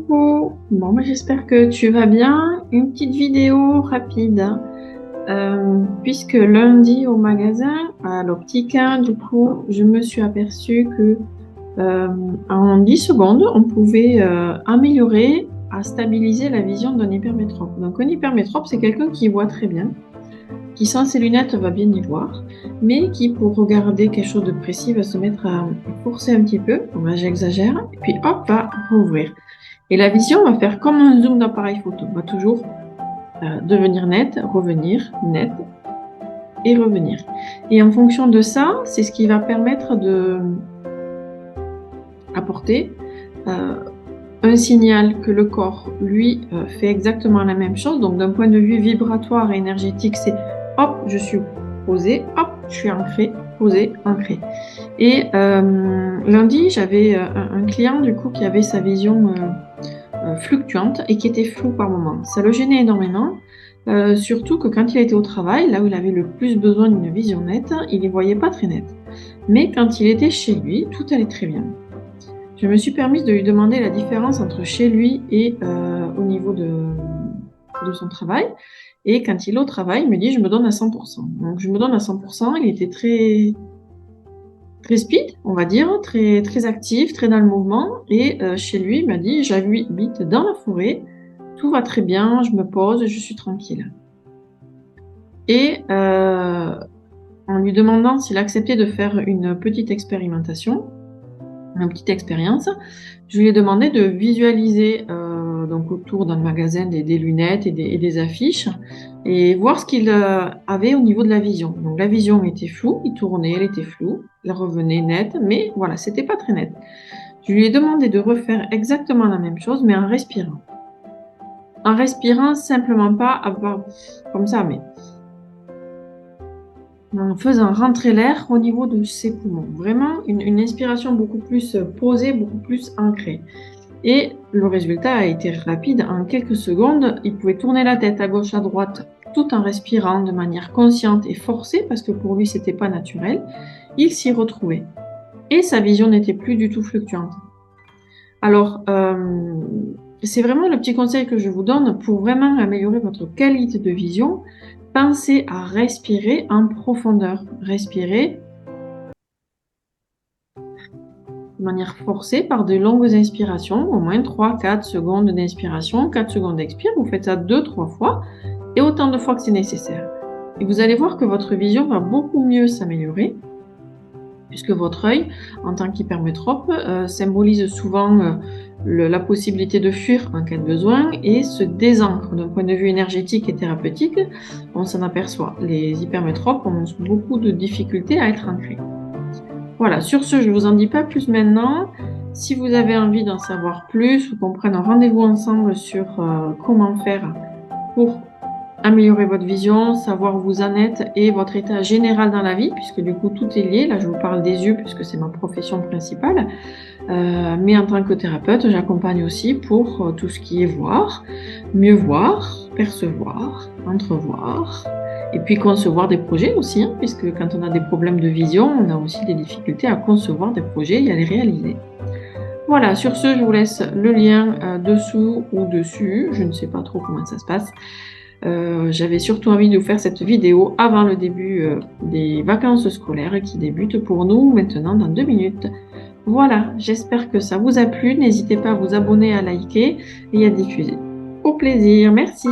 Coucou, bon, j'espère que tu vas bien. Une petite vidéo rapide, puisque lundi au magasin, à l'Optica, du coup, je me suis aperçue que euh, en 10 secondes, on pouvait améliorer à stabiliser la vision d'un hypermétrope. Donc, un hypermétrope, c'est quelqu'un qui voit très bien, qui sans ses lunettes va bien y voir, mais qui, pour regarder quelque chose de précis, va se mettre à forcer un petit peu. Bon, là, j'exagère, et puis hop, va rouvrir. Et la vision va faire comme un zoom d'appareil photo, va toujours devenir net et revenir. Et en fonction de ça, c'est ce qui va permettre de apporter euh, un signal que le corps, lui, fait exactement la même chose. Donc d'un point de vue vibratoire et énergétique, c'est hop, je suis posé, hop, je suis ancré, posé, ancré. Et lundi, j'avais un client du coup qui avait sa vision fluctuante et qui était flou par moment. Ça le gênait énormément, surtout que quand il était au travail, là où il avait le plus besoin d'une vision nette, il ne les voyait pas très nettes. Mais quand il était chez lui, tout allait très bien. Je me suis permise de lui demander la différence entre chez lui et au niveau de son travail. Et quand il est au travail, il me dit, je me donne à 100%. Donc je me donne à 100%, il était très speed, on va dire, très actif, très dans le mouvement. Et chez lui, il m'a dit, j'habite dans la forêt, tout va très bien, je me pose, je suis tranquille. Et en lui demandant s'il acceptait de faire une petite expérimentation, une petite expérience, je lui ai demandé de visualiser donc autour dans le magasin des lunettes et des affiches et voir ce qu'il avait au niveau de la vision. Donc la vision était floue, il tournait, elle était floue, elle revenait nette, mais voilà, c'était pas très net. Je lui ai demandé de refaire exactement la même chose, mais en respirant. En respirant simplement pas comme ça, mais en faisant rentrer l'air au niveau de ses poumons. Vraiment une inspiration beaucoup plus posée, beaucoup plus ancrée. Et le résultat a été rapide. En quelques secondes, il pouvait tourner la tête à gauche, à droite, tout en respirant de manière consciente et forcée, parce que pour lui, c'était pas naturel. Il s'y retrouvait. Et sa vision n'était plus du tout fluctuante. Alors, c'est vraiment le petit conseil que je vous donne pour vraiment améliorer votre qualité de vision. Pensez à respirer en profondeur. Respirer de manière forcée par de longues inspirations, au moins 3-4 secondes d'inspiration, 4 secondes d'expire. Vous faites ça 2-3 fois et autant de fois que c'est nécessaire. Et vous allez voir que votre vision va beaucoup mieux s'améliorer puisque votre œil, en tant qu'hypermétrope, symbolise souvent la possibilité de fuir en cas de besoin et se désancre d'un point de vue énergétique et thérapeutique. On s'en aperçoit. Les hypermétropes ont beaucoup de difficultés à être ancrés. Voilà, sur ce, je ne vous en dis pas plus maintenant. Si vous avez envie d'en savoir plus ou qu'on prenne un rendez-vous ensemble sur comment faire pour améliorer votre vision, savoir où vous en êtes et votre état général dans la vie, puisque du coup tout est lié. Là, je vous parle des yeux puisque c'est ma profession principale. Mais en tant que thérapeute, j'accompagne aussi pour tout ce qui est voir, mieux voir, percevoir, entrevoir, et puis concevoir des projets aussi, hein, puisque quand on a des problèmes de vision, on a aussi des difficultés à concevoir des projets et à les réaliser. Voilà, sur ce, je vous laisse le lien dessous ou dessus, je ne sais pas trop comment ça se passe. J'avais surtout envie de vous faire cette vidéo avant le début des vacances scolaires qui débutent pour nous maintenant dans 2 minutes. Voilà, j'espère que ça vous a plu. N'hésitez pas à vous abonner, à liker et à diffuser. Au plaisir, merci.